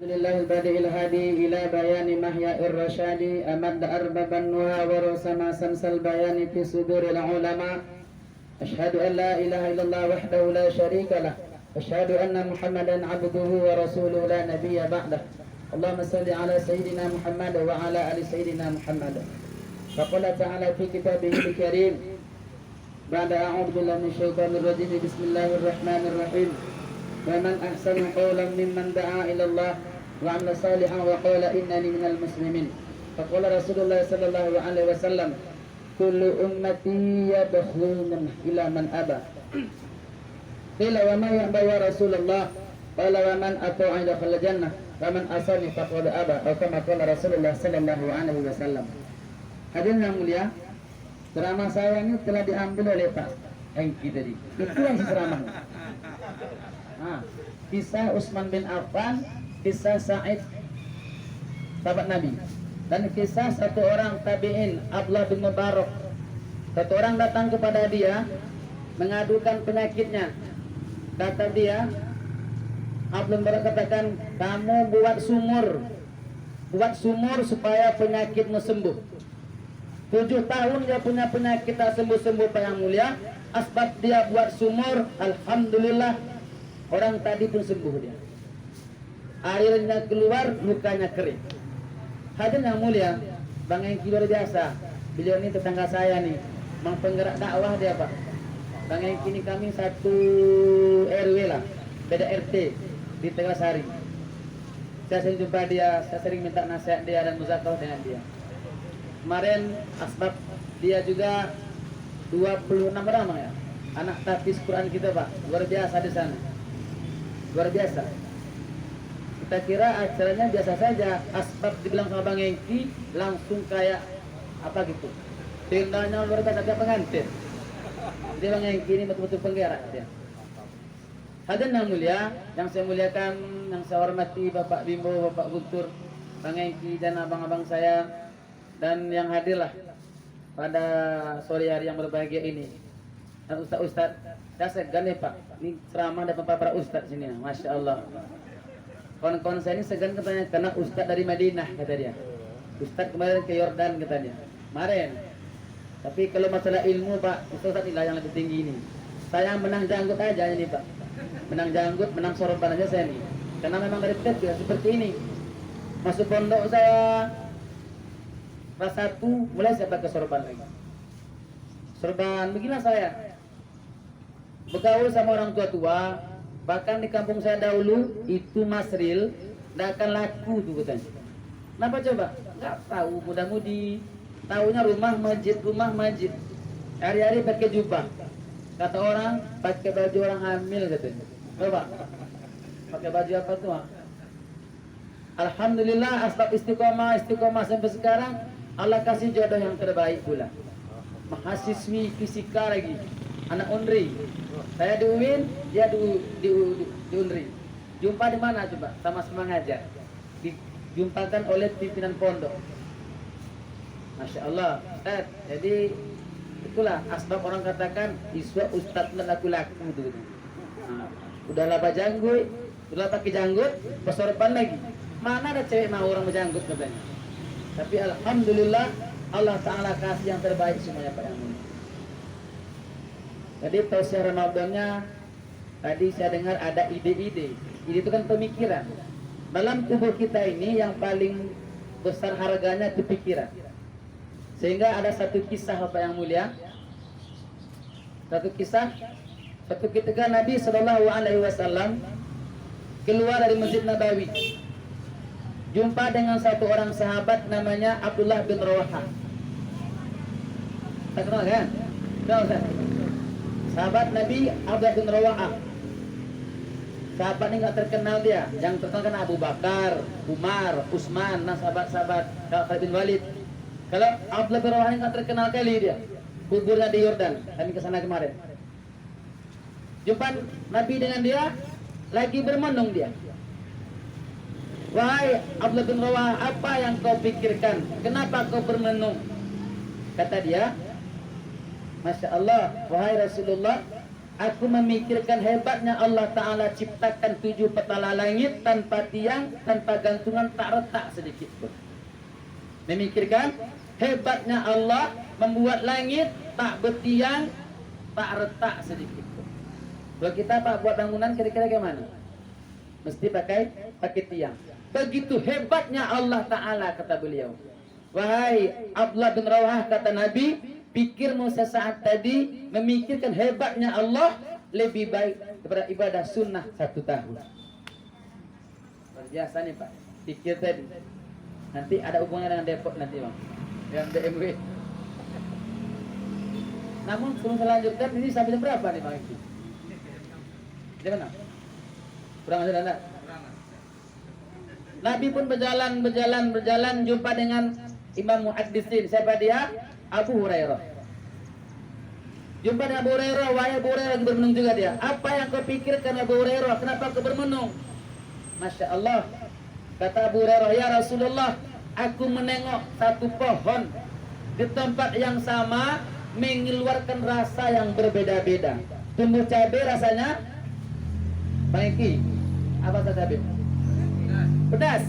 لله البديع الهادي إلى بيان محيا الرشاد أمد أرباب النهى ورسم سمس البيان في صدور العلماء أشهد أن لا إله إلا الله وحده لا شريك له أشهد أن محمدا عبده ورسوله لا نبي بعده اللهم صل على سيدنا محمد وعلى آل سيدنا محمد فقال تعالى في كتابه الكريم بعد أعوذ بالله من الشيطان الرجيم بسم الله الرحمن الرحيم ومن أحسن قولا ممن دعا إلى الله وعمل صالحا وقال إنني من المسلمين فقال رسول الله صلى الله عليه وسلم كل أمتي يدخلون إلى من أبى قيل وما يأبى يا رسول الله قال ومن أطاع دخل الجنة ومن أصاني فقد أبى أو كما قال رسول الله صلى الله عليه وسلم. Hadirin yang mulia, ceramah saya ini telah diambil oleh Pak Hengki tadi. Itu yang ceramahnya. Kisah Utsman bin Affan, kisah Sa'id sahabat Nabi, dan kisah satu orang tabi'in Abdullah bin Mubarak. Satu orang datang kepada dia mengadukan penyakitnya. Kata dia, Abdullah bin Mubarak katakan, kamu buat sumur supaya penyakitmu sembuh. 7 tahun dia punya penyakit tak sembuh-sembuh Pak yang mulia. Asbab dia buat sumur, alhamdulillah orang tadi pun sembuh dia. Airnya keluar, lukanya kering. Hadirin yang mulia, Bang Hengki luar biasa. Beliau ini tetangga saya nih, memang penggerak dakwah dia Pak. Bang Hengki ini kami satu RW lah, beda RT di Tegasari. Saya sering jumpa dia, saya sering minta nasihat dia dan muzakarah dengan dia. Kemarin asbab dia juga 26 orang ya, anak tahfiz Quran kita Pak, luar biasa di sana. Luar biasa. Kita kira acaranya biasa saja. Asbab dibilang sama Bang Hengki langsung kayak apa gitu. Tendanya luar biasa, dia pengantin. Dia Bang Hengki ini betul-betul penggerak dia. Hadirin yang mulia, yang saya muliakan, yang saya hormati Bapak Bimbo, Bapak Guntur, Bang Hengki dan abang-abang saya, dan yang hadirlah pada sore hari yang berbahagia ini. Dan Ustaz-Ustaz, saya segan ya Pak, ini ceramah ada para Ustaz sini, Masya Allah. Kawan-kawan saya ini segan katanya, karena Ustaz dari Madinah kata dia. Ustaz kemarin ke Yordan kata dia, kemarin. Tapi kalau masalah ilmu Pak, Ustaz inilah yang lebih tinggi ini. Saya menang janggut aja ini Pak, menang janggut, menang sorban aja saya nih. Karena memang dari kecil seperti ini. Masuk pondok saya kelas 1 mulai saya pakai sorban lagi. Sorban beginilah saya. Bergaul sama orang tua-tua, bahkan di kampung saya dahulu itu Masril tidak akan laku tuh katanya. Kenapa coba? Nggak tahu, mudah-mudi tahunya rumah masjid. Hari-hari pakai jubah. Kata orang pakai baju orang hamil katanya. Coba pakai baju apa tuh? Alhamdulillah asbab istiqomah sampai sekarang Allah kasih jodoh yang terbaik pula. Mahasiswi fisika lagi, anak Unri. Saya di UIN, dia di Unri. Jumpa di mana coba? Sama-sama ngajar. Dijumpakan oleh pimpinan pondok. Masya Allah. Jadi itulah asbab orang katakan iswa ustadz laku-laku itu. Udahlah bajanggut, udah pakai janggut, pesorban lagi. Mana ada cewek mau orang berjanggut katanya. Tapi alhamdulillah Allah Ta'ala kasih yang terbaik semuanya Pak yang mulia. Jadi tausiah Ramadannya tadi saya dengar ada ide-ide. Ide itu kan pemikiran. Dalam tubuh kita ini yang paling besar harganya itu pikiran. Sehingga ada satu kisah Bapak yang mulia. Satu ketika Nabi Shallallahu Alaihi Wasallam keluar dari Masjid Nabawi, jumpa dengan satu orang sahabat namanya Abdullah bin Rawaha. Tak kenal kan? Kenal kan? Sahabat Nabi Abdullah bin Rawaha. Sahabat ini nggak terkenal dia. Yang terkenal kan Abu Bakar, Umar, Utsman, nah sahabat-sahabat Khalid bin Walid. Kalau Abdullah bin Rawaha ini nggak terkenal kali dia. Kuburnya di Yordan. Kami kesana kemarin. Jumpa Nabi dengan dia, lagi bermenung dia. Wahai Abdullah bin Rawaha, apa yang kau pikirkan? Kenapa kau bermenung? Kata dia, Masya Allah, wahai Rasulullah, Aku memikirkan hebatnya Allah Ta'ala ciptakan 7 petala langit tanpa tiang, tanpa gantungan, tak retak sedikit pun. Memikirkan hebatnya Allah membuat langit tak bertiang, tak retak sedikit pun. Kalau kita Pak buat bangunan kira-kira bagaimana? Mesti pakai tiang. Begitu hebatnya Allah Ta'ala, kata beliau. Wahai Abdullah bin Rawah, kata Nabi, pikirmu sesaat tadi memikirkan hebatnya Allah lebih baik daripada ibadah sunnah 1 tahun. Luar biasa nih Pak, pikir tadi. Nanti ada hubungannya dengan Depok nanti Bang, dengan BMW. Namun sebelum saya lanjutkan, ini sampai jam berapa nih Bang Iki? Jam mana? Kurang ajar anda? Nabi pun berjalan, jumpa dengan Imam Muhaddisin. Siapa dia? Abu Hurairah. Jumpa dengan Abu Hurairah. Wahai Abu Hurairah, lagi bermenung juga dia. Apa yang kau pikirkan Abu Hurairah? Kenapa kau bermenung? Masya Allah. Kata Abu Hurairah, ya Rasulullah, aku menengok satu pohon di tempat yang sama mengeluarkan rasa yang berbeda-beda. Tumbuh cabai rasanya baiki. Apa cabai? Pedas.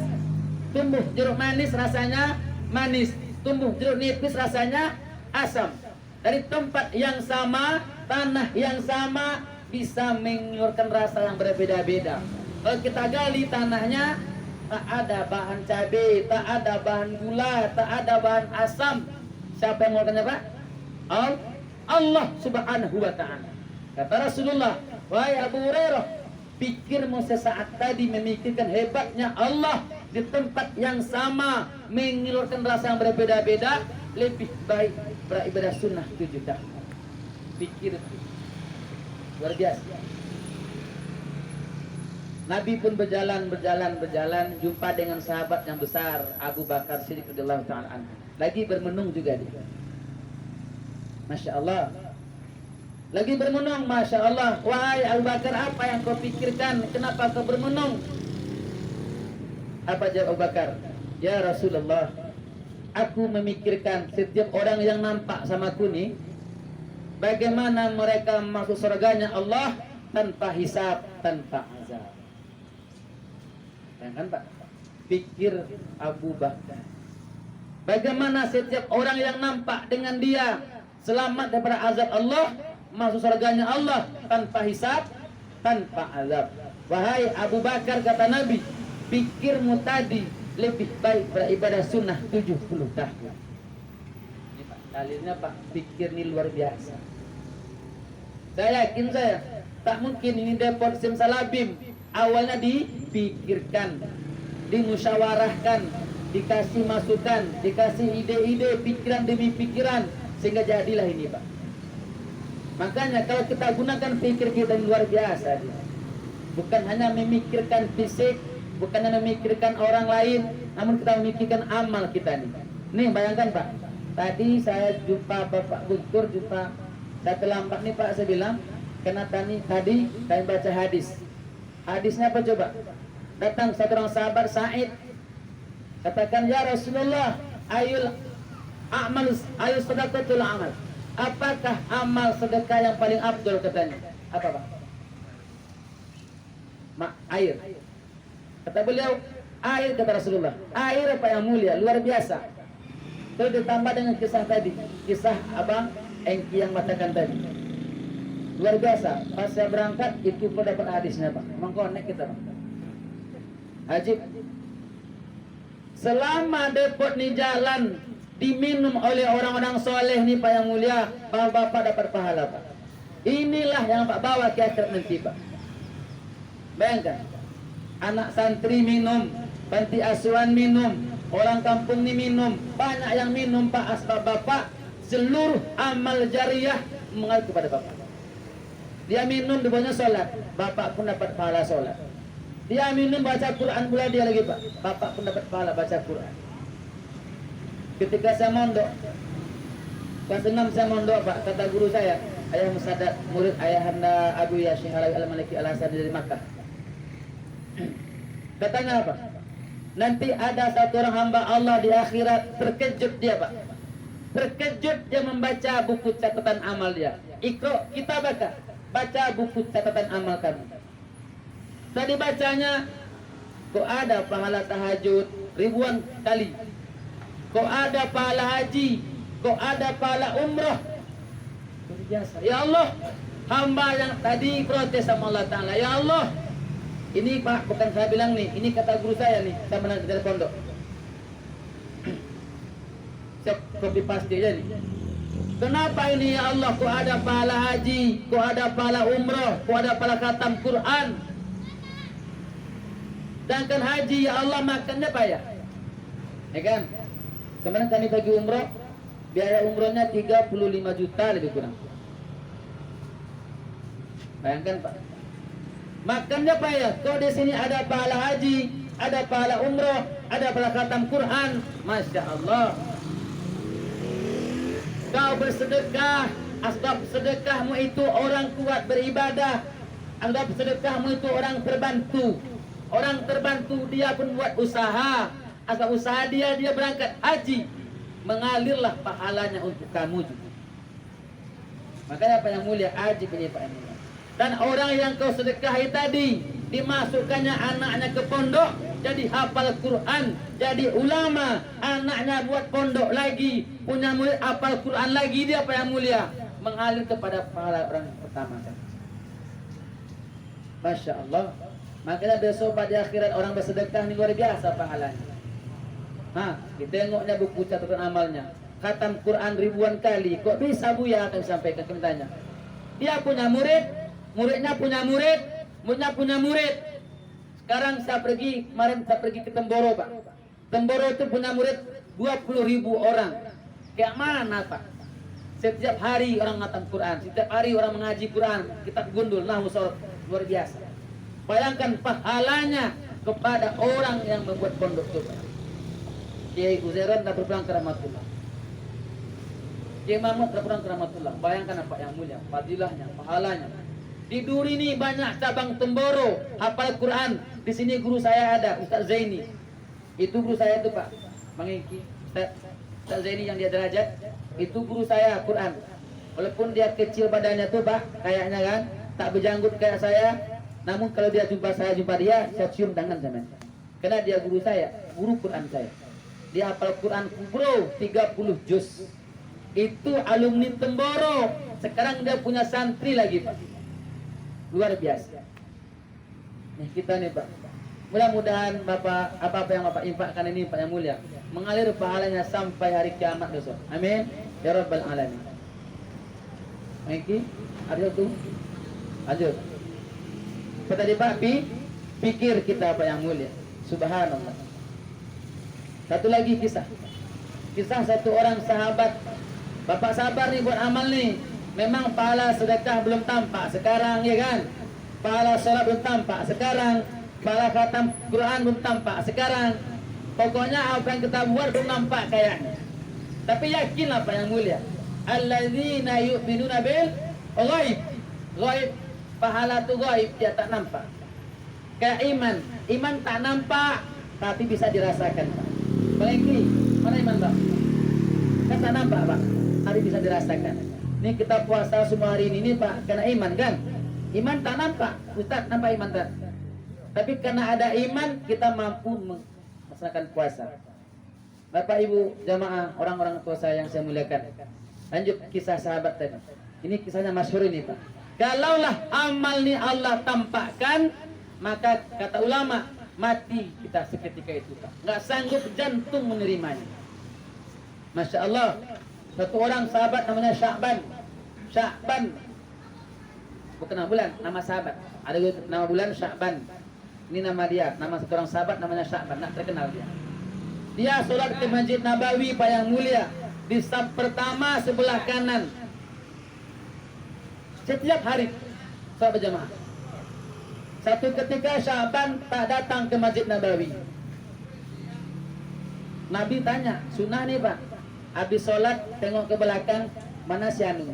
Tumbuh jeruk manis rasanya manis. Tumbuh jeruk nipis rasanya asam. Dari tempat yang sama, tanah yang sama, bisa mengeluarkan rasa yang berbeda-beda. Kalau kita gali tanahnya, tak ada bahan cabai, tak ada bahan gula, tak ada bahan asam. Siapa yang mengeluarkannya Pak? Allah Subhanahu wa ta'ala. Kata Rasulullah, wahai Abu Hurairah, pikirmu sesaat tadi memikirkan hebatnya Allah di tempat yang sama mengeluarkan rasa yang berbeda-beda, lebih baik beribadah sunnah 7 tahun. Pikir luar biasa. Nabi pun berjalan, jumpa dengan sahabat yang besar Abu Bakar Siddiq radhiyallahu ta'ala anhu. Lagi bermenung juga dia. Masya Allah. Lagi bermenung, Masya Allah. Wahai Abu Bakar, apa yang kau pikirkan? Kenapa kau bermenung? Apa jawab Abu Bakar? Ya Rasulullah, aku memikirkan setiap orang yang nampak sama aku nih, bagaimana mereka masuk surganya Allah tanpa hisab, tanpa azab. Kan Pak? Pikir Abu Bakar. Bagaimana setiap orang yang nampak dengan dia selamat daripada azab Allah, masuk surganya Allah tanpa hisab, tanpa azab. Wahai Abu Bakar, kata Nabi, pikirmu tadi lebih baik beribadah sunnah 70 tahun. Ini Pak, dalilnya Pak, pikir ini luar biasa. Saya yakin tak mungkin ini Depot Simsalabim awalnya dipikirkan, dimusyawarahkan, dikasih masukan, dikasih ide-ide, pikiran demi pikiran, sehingga jadilah ini Pak. Makanya kalau kita gunakan pikir kita yang luar biasa, bukan hanya memikirkan fisik, bukan hanya memikirkan orang lain, namun kita memikirkan amal kita nih. Nih bayangkan Pak, tadi saya jumpa Bapak Guntur, saya terlambat nih Pak, saya bilang, karena tadi saya baca hadis. Hadisnya apa coba? Datang satu orang sahabat Sa'id, katakan, ya Rasulullah, ayul sedekatul amal. Apakah amal sedekah yang paling afdol, katanya? Apa Pak? Air. Kata beliau, air, kata Rasulullah. Air apa yang mulia, luar biasa. Terus ditambah dengan kisah tadi, kisah Abang Engki yang matakan tadi. Luar biasa. Pas saya berangkat, itu pun dapat hadisnya Pak. Memang konek kita Pak. Ajib. Selama Depot nih jalan diminum oleh orang-orang soleh nih Pak yang mulia, Bapak dapat pahala Pak. Inilah yang Pak bawa ke akhirat nanti Pak. Bayangkan, anak santri minum, panti asuhan minum, orang kampung ini minum, banyak yang minum Pak. Asbab Bapak, seluruh amal jariah mengalir kepada Bapak. Dia minum di bawahnya sholat, Bapak pun dapat pahala sholat. Dia minum baca Quran pula dia lagi Pak, Bapak pun dapat pahala baca Quran. Ketika saya mondok, kelas 6 saya mondok Pak, kata guru saya, Ayah Musadat, murid Ayahanda Abu Yasyih Al-Maliki Al-Hasani dari Makkah. Katanya apa? Nanti ada satu orang hamba Allah di akhirat, terkejut dia Pak. Terkejut dia membaca buku catatan amal dia. Ikro, kita baca. baca buku catatan amal kamu. Tadi bacanya, kok ada pahala tahajud ribuan kali, kok ada pahala haji, kok ada pahala umrah. Luar biasa. Ya Allah, hamba yang tadi protes sama Allah Ta'ala, ya Allah, ini Pak, bukan saya bilang nih, ini kata guru saya nih, saya menang dari pondok. Saya copy paste aja nih. Kenapa ini ya Allah, kok ada pahala haji, kok ada pahala umrah, kok ada pahala khatam Quran? Sedangkan haji ya Allah makannya payah, ya kan? Kemarin kami bagi umrah, biaya umrohnya 35 juta lebih kurang. Bayangkan Pak, makannya payah. Kalau di sini ada pahala haji, ada pahala umrah, ada pahala khatam Quran, masya Allah. Kau bersedekah, asbab sedekahmu itu orang kuat beribadah, anggap sedekahmu itu orang terbantu. Orang terbantu dia pun buat usaha, asbab usaha dia berangkat haji, mengalirlah pahalanya untuk kamu juga. Makanya Pak yang mulia, haji ini Pak yang mulia. Dan orang yang kau sedekahi tadi, dimasukkannya anaknya ke pondok, jadi hafal Quran, jadi ulama, anaknya buat pondok lagi, punya murid hafal Quran lagi, dia Pak yang mulia, mengalir kepada pahala orang pertama. Masya Allah. Makanya besok pada akhirat orang bersedekah ini luar biasa pahalanya. Kita tengoknya buku catatan amalnya, khatam Quran ribuan kali, kok bisa Bu ya? Akan sampaikan kementanya. Dia punya murid, muridnya punya murid, muridnya punya murid. Sekarang kemarin saya pergi ke Temboro Pak. Temboro itu punya murid 20.000 orang. Kayak mana Pak? Setiap hari orang khatam Quran, setiap hari orang mengaji Quran, kitab gundul, nahwu shorof, luar biasa. Bayangkan pahalanya kepada orang yang membuat pondok itu Pak. Kiai Uzairan tak berpulang ke rahmatullah, Kiai Mahmud tak berpulang ke rahmatullah. Bayangkan apa yang mulia, fadilahnya, pahalanya. Di Duri ini banyak cabang Temboro, hafal Quran. Di sini guru saya ada, Ustaz Zaini. Itu guru saya itu Pak, Bang Eki. Ustaz Zaini yang dia derajat, itu guru saya Quran. Walaupun dia kecil badannya tuh Pak, kayaknya kan, tak berjanggut kayak saya. Namun kalau dia jumpa saya dia cium tangan sama saya. Karena dia guru saya, guru Quran saya. Dia hafal Quran kubro 30 juz. Itu alumni Temboro. Sekarang dia punya santri lagi Pak. Luar biasa. Nih kita nih Pak. Mudah-mudahan Bapak apa yang Bapak infakkan ini Pak yang mulia, mengalir pahalanya sampai hari kiamat besok. Amin. Ya Rabbal Alamin. Miki, ada tuh. Lanjut. Tadi Pak, pikir kita Pak yang mulia. Subhanallah. Satu lagi kisah. Kisah satu orang sahabat. Bapak sabar nih buat amal nih. Memang pahala sedekah belum tampak sekarang, ya kan? Pahala sholat belum tampak sekarang. Pahala khatam Quran belum tampak sekarang. Pokoknya apa yang kita buat belum nampak kayaknya. Tapi yakinlah Pak yang mulia, alladzina yu'minuna bil ghaib. Ghaib, pahala itu ghaib, dia tak nampak. Kayak iman tak nampak tapi bisa dirasakan Pak. Baiklah, mana iman Pak? Kan tak nampak Pak, tapi bisa dirasakan. Ini kita puasa semua hari ini Pak, karena iman kan? Iman tak nampak, Ustaz nampak iman tak? Tapi karena ada iman kita mampu melaksanakan puasa. Bapak Ibu jamaah, orang-orang tua saya yang saya muliakan. Lanjut kisah sahabat tadi. Ini kisahnya masyhur ini Pak. Kalaulah amal ini Allah tampakkan, maka kata ulama mati kita seketika itu Pak. Nggak sanggup jantung menerimanya. Masya Allah. Satu orang sahabat namanya Sya'ban. Bukan nama bulan, nama sahabat. Ada nama bulan Sya'ban. Ini nama dia, nama satu orang sahabat namanya Sya'ban, nak terkenal dia. Dia sholat ke Masjid Nabawi Pak yang mulia, di saf pertama sebelah kanan. Setiap hari sholat berjamaah. Satu ketika Sya'ban tak datang ke Masjid Nabawi. Nabi tanya, sunnah nih Pak. Habis sholat tengok ke belakang, mana si anu.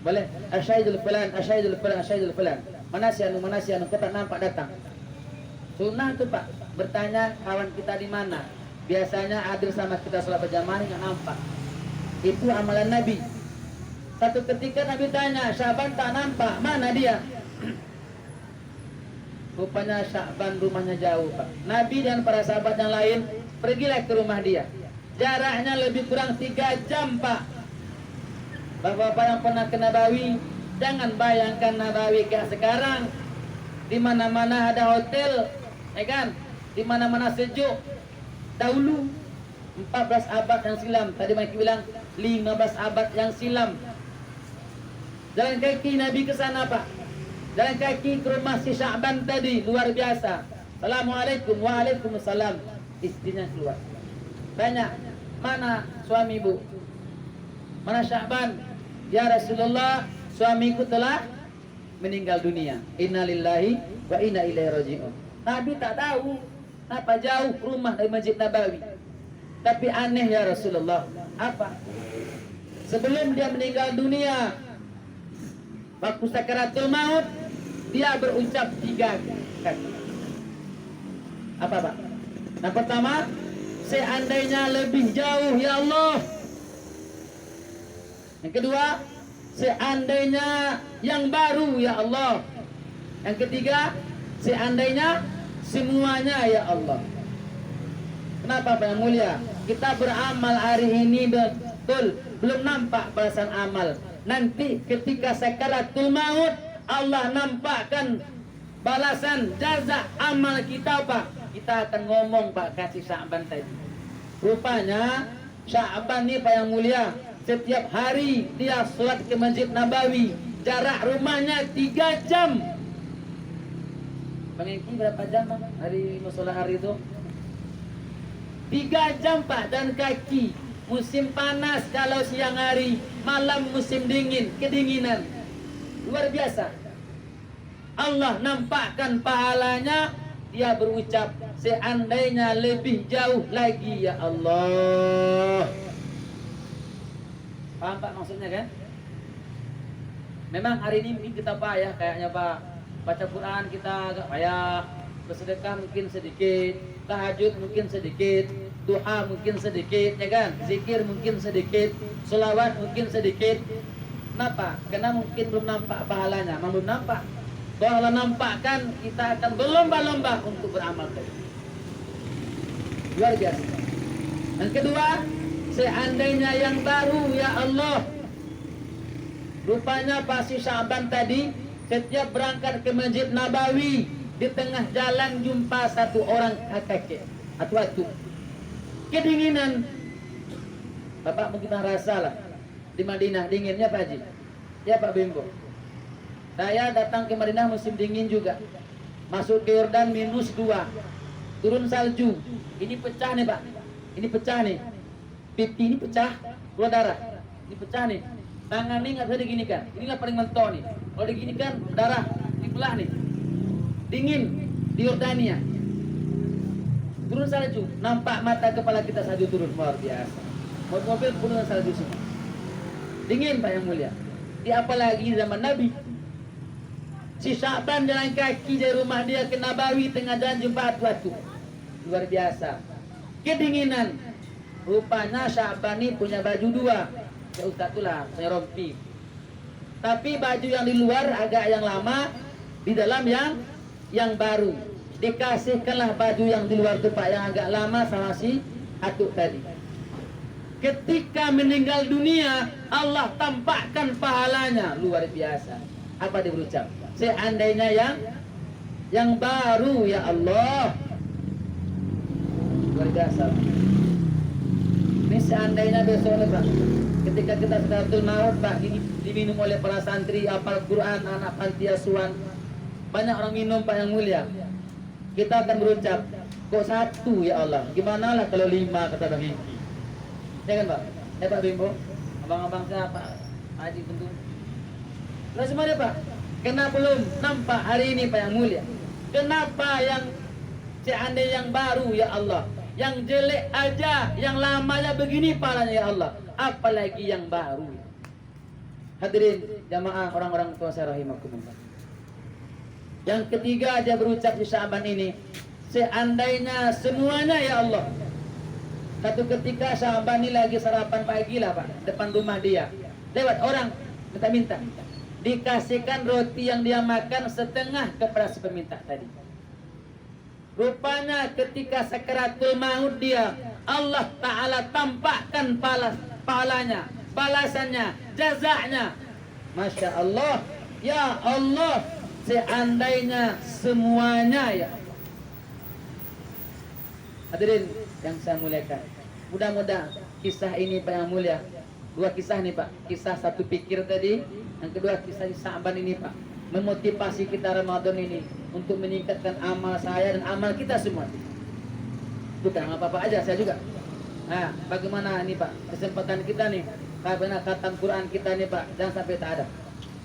Boleh, asyhadul fulan. Mana si anu, kita nampak datang. Sunnah itu Pak, bertanya kawan kita di mana. Biasanya hadir sama kita sholat berjamaah nggak nampak. Itu amalan Nabi. Satu ketika Nabi tanya, Sya'ban tak nampak, mana dia? Rupanya Sya'ban rumahnya jauh, Pak. Nabi dan para sahabat yang lain pergilah ke rumah dia. Jaraknya lebih kurang 3 jam, Pak. Bapak-bapak yang pernah ke Nabawi, jangan bayangkan Nabawi kayak sekarang. Di mana-mana ada hotel, ya kan? Di mana-mana sejuk. Dahulu 14 abad yang silam, tadi mereka bilang 15 abad yang silam. Jalan kaki Nabi ke sana, Pak. Jalan kaki ke rumah si Sya'ban tadi, luar biasa. Assalamualaikum, waalaikumsalam. Istrinya keluar. Tanya, mana suami bu? Mana Sya'ban? Ya Rasulullah, suamiku telah meninggal dunia. Innalillahi wa inna ilaihi raji'un. Nabi tak tahu apa jauh rumah dari Masjid Nabawi. Tapi aneh ya Rasulullah. Apa? Sebelum dia meninggal dunia, waktu sakaratul maut, dia berucap 3 kali. Apa, Pak? Yang pertama, seandainya lebih jauh ya Allah. Yang kedua, seandainya yang baru ya Allah. Yang ketiga, seandainya semuanya ya Allah. Kenapa Pak yang mulia? Kita beramal hari ini betul, belum nampak balasan amal. Nanti ketika sakaratul maut, Allah nampakkan balasan jaza amal kita, Pak. Kita akan ngomong, Pak, kasih Sya'ban tadi. Rupanya Sya'ban ini Pak yang mulia, setiap hari dia sholat ke Masjid Nabawi. Jarak rumahnya 3 jam. Bang Eki berapa jam, Bang? Hari musola hari itu? 3 jam, Pak, dan kaki. Musim panas kalau siang hari, malam musim dingin, kedinginan. Luar biasa. Allah nampakkan pahalanya, dia berucap, seandainya lebih jauh lagi ya Allah. Paham Pak maksudnya kan? Memang hari ini kita payah kayaknya Pak. Baca Quran kita agak payah, bersedekah mungkin sedikit, tahajud mungkin sedikit, duha mungkin sedikit, ya kan? Zikir mungkin sedikit, selawat mungkin sedikit. Kenapa? Karena mungkin belum nampak pahalanya, belum nampak. Kalau Allah nampakkan, kita akan berlomba-lomba untuk beramal tadi. Luar biasa. Yang kedua, seandainya yang baru ya Allah. Rupanya pasti Sya'ban tadi setiap berangkat ke Masjid Nabawi, di tengah jalan jumpa satu orang kakek atu-atu. Kedinginan. Bapak mungkin rasa lah di Madinah dinginnya Pak Haji. Ya Pak Bimbo. Saya datang ke Madinah musim dingin juga. Masuk ke Yordan -2. Turun salju. Ini pecah nih Pak. Ini pecah nih. Pipi ini pecah, keluar darah. Ini pecah nih. Tangan ini nggak bisa diginikan. Inilah paling mentok nih. Kalau diginikan darah dibelah nih. Dingin di Yordania. Turun salju, nampak mata kepala kita salju turun, luar biasa. Mobil penuh salju semua. Dingin Pak yang mulia. Di apalagi zaman Nabi. Si Sya'ban jalan kaki dari rumah dia ke Nabawi, tengah jalan jumpa atu-atu. Luar biasa. Kedinginan. Rupanya Sya'ban ini punya baju 2. Ya Ustaz itulah, punya rompi. Tapi baju yang di luar agak yang lama, di dalam yang baru. Dikasihkanlah baju yang di luar itu Pak, yang agak lama sama si atuk tadi. Ketika meninggal dunia, Allah tampakkan pahalanya. Luar biasa. Apa dia berucap? Seandainya yang baru ya Allah. Luar biasa. Ini seandainya besok Pak, ketika kita sakaratul maut Pak, diminum oleh para santri, hafal Quran, anak panti asuhan, banyak orang minum Pak yang mulia. Kita akan berucap, kok 1 ya Allah, gimana lah kalau 5 kata Bang Hengki. Ya kan Pak? Ya Pak Bimbo, abang-abang saya Pak Haji tentu. Nah semuanya Pak, kenapa belum nampak hari ini Pak yang mulia? Kenapa yang seandainya yang baru ya Allah, yang jelek aja, yang lamanya begini palanya ya Allah, apalagi yang baru. Hadirin jamaah orang-orang tua saya rahimakumullah. Yang ketiga dia berucap di Sya'ban ini, seandainya semuanya ya Allah. Satu ketika Sya'ban ini lagi sarapan pagi lah Pak, depan rumah dia. Lewat orang, Kita minta. Dikasihkan roti yang dia makan setengah kepada si peminta tadi. Rupanya ketika sakaratul maut dia, Allah Ta'ala tampakkan pahalanya, balasannya, jazaknya. Masya Allah, ya Allah, seandainya semuanya ya Allah. Hadirin yang saya muliakan, mudah-mudahan kisah ini Pak yang mulia, dua kisah nih Pak, kisah satu pikir tadi, yang kedua kisah Sa'ban ini Pak, memotivasi kita Ramadan ini untuk meningkatkan amal saya dan amal kita semua. Bukan apa-apa aja, saya juga. Nah, bagaimana ini Pak, kesempatan kita nih, karena khatam Quran kita nih Pak, jangan sampai tak ada.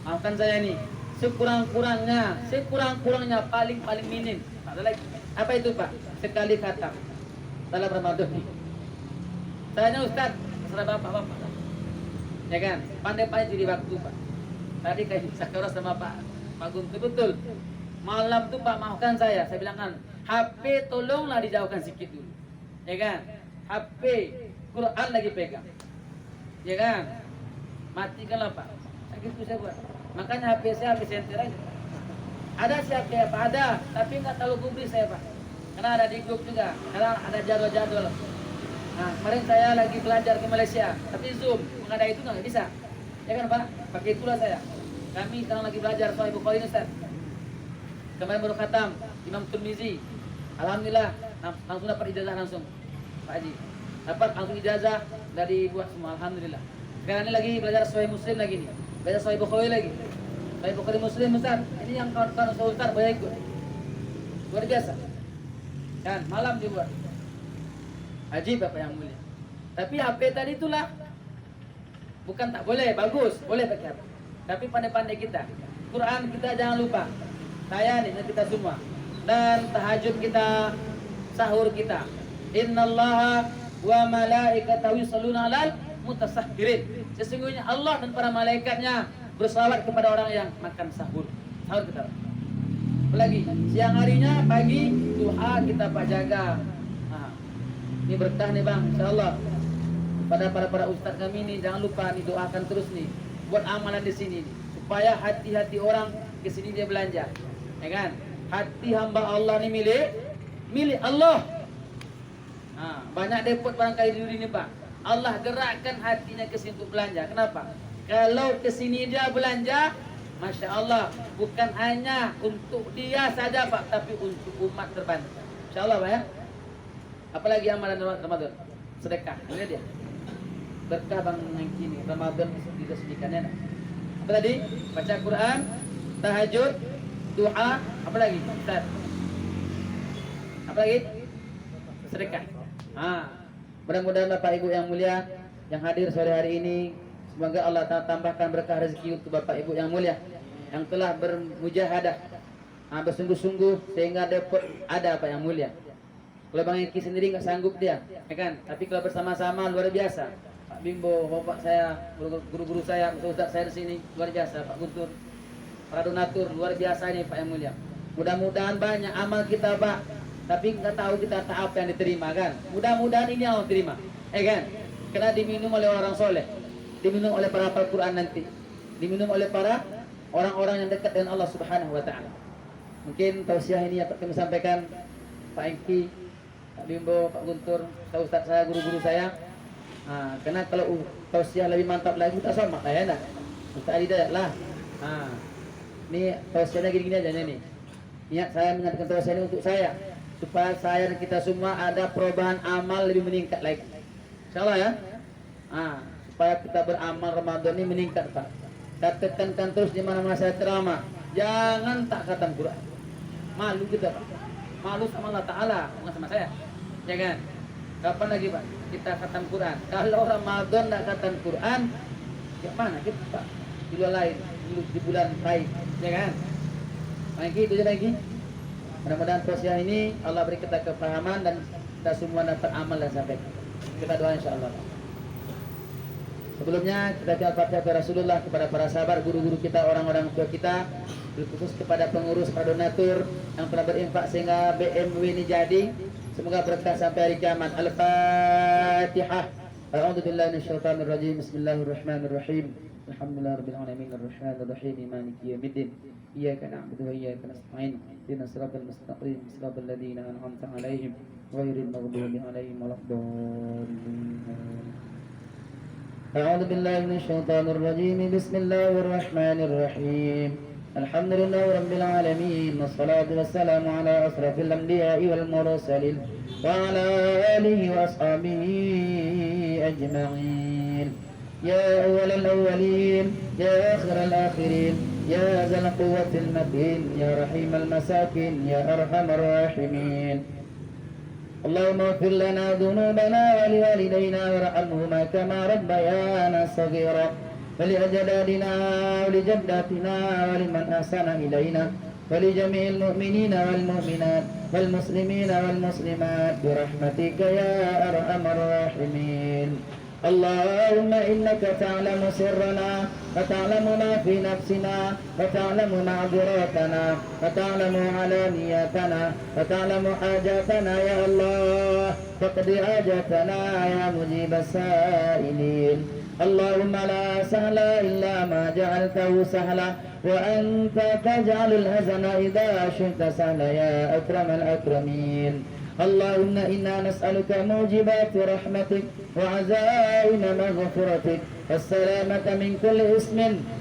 Maafkan saya nih, sekurang-kurangnya paling minim. Pak, ada lagi. Apa itu Pak? Sekali khatam dalam Ramadan nih. Saya Ustaz, terserah bapak-bapak. Ya kan, pandai-pandai jadi waktu Pak. Tadi kayak sakura sama Pak Guntur betul. Malam tuh Pak maafkan saya bilang kan, HP tolonglah dijauhkan sedikit dulu. Ya kan? HP Quran lagi pegang. Ya kan? Matikanlah Pak. Gitu saya buat. Makanya HP saya HP senter aja. Ada siapa ya Pak? Ada, tapi nggak tahu gubris saya Pak. Karena ada di grup juga, karena ada jadwal-jadwal. Nah, kemarin saya lagi belajar ke Malaysia, tapi Zoom, mengada itu nggak bisa. Ya kan Pak? Pakai itulah saya. Kami sekarang lagi belajar Sahih Bukhari Ustaz. Kemarin baru khatam Imam Tirmizi. Alhamdulillah langsung dapat ijazah langsung Pak Haji. Dapat langsung ijazah dari buat semua. Alhamdulillah. Sekarang ini lagi belajar Sahih Muslim lagi nih. Belajar Sahih Bukhari lagi. Sahih Bukhari Muslim Ustaz. Ini yang kawan-kawan Ustaz banyak ikut. Luar biasa. Kan malam dibuat. Haji Bapak yang mulia. Tapi HP tadi itulah bukan tak boleh, bagus, boleh pakai HP. Tapi pandai-pandai kita. Quran kita jangan lupa. Saya nih kita semua. Dan tahajud kita, sahur kita. Innallaha wa malaikatahu yusholluna 'alal mutasahhirin. Sesungguhnya Allah dan para malaikatnya bersalawat kepada orang yang makan sahur. Sahur kita. Apalagi siang harinya pagi duha kita Pak jaga. Nah, ini berkah nih Bang, insyaallah. Pada para ustaz kami ini jangan lupa nih doakan terus nih buat amalan di sini nih, supaya hati-hati orang ke sini dia belanja. Ya kan? Hati hamba Allah ini milik Allah. Nah, banyak depot barangkali di dunia ini Pak. Allah gerakkan hatinya ke sini untuk belanja. Kenapa? Kalau ke sini dia belanja, Masya Allah, bukan hanya untuk dia saja Pak, tapi untuk umat terbantu. Insya Allah Pak ya. Apalagi amalan Ramadan? Sedekah. Ini dia. Berkah Bang Nangki ini. Ramadan diresmikannya. Apa tadi? Baca Quran, tahajud, doa, apa lagi? Ustaz. Apa lagi? Sedekah. Mudah-mudahan Bapak Ibu yang mulia yang hadir sore hari ini, semoga Allah tambahkan berkah rezeki untuk Bapak Ibu yang mulia yang telah bermujahadah, bersungguh-sungguh sehingga dapat ada Pak yang mulia. Kalau Bang Eki sendiri nggak sanggup dia, ya kan? Tapi kalau bersama-sama luar biasa. Pak Bimbo, bapak saya, guru-guru saya, ustaz saya di sini luar biasa. Pak Guntur, para donatur luar biasa ini Pak yang mulia. Mudah-mudahan banyak amal kita Pak, tapi nggak tahu kita tahap yang diterima kan? Mudah-mudahan ini yang diterima, kan? Karena diminum oleh orang soleh, diminum oleh para hafal Quran nanti, diminum oleh para orang-orang yang dekat dengan Allah Subhanahu Wa Taala. Mungkin tausiah ini dapat kami sampaikan Pak Engki, Pak Bimbo, Pak Guntur, ustaz saya, guru-guru saya. Karena kalau tausiah lebih mantap lagi tak sama lah ya nak. Ustaz Ali dah lah. Ini tausiahnya gini-gini aja nih. Niat saya menyampaikan tausiah ini untuk saya, supaya saya dan kita semua ada perubahan amal lebih meningkat lagi. Insyaallah ya. Supaya kita beramal Ramadan ini meningkat Pak. Katakan terus di mana-mana saya ceramah, jangan tak khatam Quran. Malu kita Pak. Malu sama Allah Ta'ala, bukan sama saya. Ya kan? Kapan lagi Pak kita khatam Quran? Kalau Ramadan tak khatam Quran, ya mana kita Pak? Di luar lain, di bulan lain, ya kan? Lagi itu aja lagi. Mudah-mudahan tausiah ini Allah beri kita kefahaman dan kita semua dapat amal dan sampai. Kita doa insyaallah. Sebelumnya kita baca Al-Fatihah kepada Rasulullah, kepada para sahabat, guru-guru kita, orang-orang tua kita, khusus kepada pengurus, para donatur yang telah berinfak sehingga BMW ini jadi. Semoga berkah sampai hari kiamat. Al-Fatihah. A'udzubillahi minasyaitonir rajim. Bismillahirrahmanirrahim. Alhamdulillah rabbil alamin arrahmanir rahim maliki yaumiddin. Iyyaka na'budu wa iyyaka nasta'in. Ihdinas siratal mustaqim siratal ladzina an'amta 'alaihim ghairil maghdubi 'alaihim waladdallin. أعوذ بالله من الشيطان الرجيم بسم الله الرحمن الرحيم الحمد لله رب العالمين والصلاة والسلام على أشرف الأنبياء والمرسلين وعلى آله وأصحابه أجمعين يا أول الأولين يا آخر الآخرين يا ذا القوة المتين يا رحيم المساكين يا أرحم الراحمين اللهم اغفر لنا ذنوبنا ولوالدينا وارحمهما كما ربيانا صغيرا ولأجدادنا ولجداتنا ولمن أحسن إلينا ولجميع المؤمنين والمؤمنات والمسلمين والمسلمات برحمتك يا أرحم الراحمين اللهم إنك تعلم سرنا وتعلم ما في نفسنا وتعلم معذراتنا وتعلم علانياتنا وتعلم حاجاتنا يا الله فاقض حاجاتنا يا مجيب السائلين اللهم لا سهل إلا ما جعلته سهلا وأنت تجعل الحزن إذا شئت سهلا يا أكرم الأكرمين اللهم إنا نسألك موجبات رحمتك وعزائم مغفرتك والسلامة من كل إثم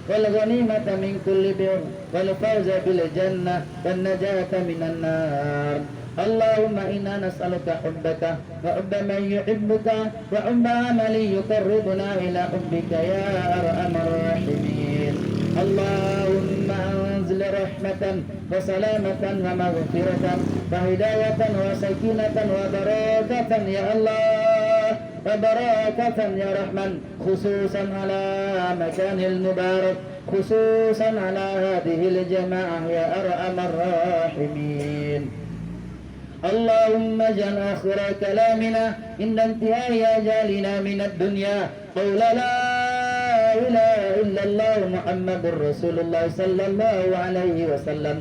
والغنيمة من كل بر والفوز بالجنة والنجاة من النار اللهم إنا نسألك حبك وحب من يحبك وحب عمل يقربنا إلى حبك يا أرحم الراحمين اللهم أنزل رحمة وسلامة ومغفرة وهداية وسكينة وبركة يا الله وبركة يا رحمن خصوصا على مكان المبارك خصوصا على هذه الجماعة يا أرحم الراحمين اللهم اجعل آخر كلامنا عند انتهاء أجالنا من الدنيا قول لا إله إلا الله محمد رسول الله صلى الله عليه وسلم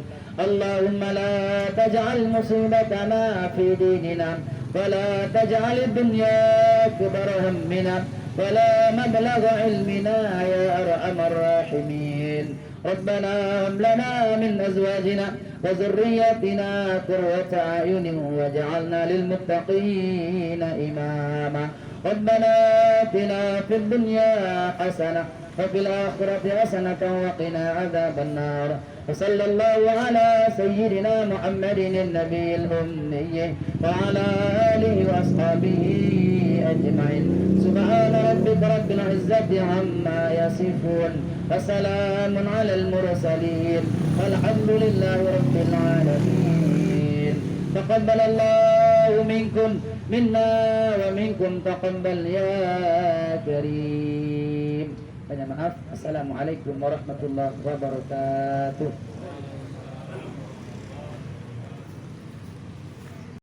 اللهم لا تجعل مصيبتنا في ديننا ولا تجعل الدنيا أكبر همنا ولا مبلغ علمنا يا أرحم الراحمين ربنا هب لنا من أزواجنا وذرياتنا قرة أعين واجعلنا للمتقين إماما ربنا آتنا في الدنيا حسنة وفي الآخرة حسنة وقنا عذاب النار وصلى الله على سيدنا محمد النبي الأمي وعلى آله وأصحابه أجمعين سبحان ربك رب العزة عما يصفون وسلام على المرسلين والحمد لله رب العالمين تقبل الله منكم منا ومنكم تقبل يا كريم. Banyak maaf. Assalamualaikum warahmatullahi wabarakatuh.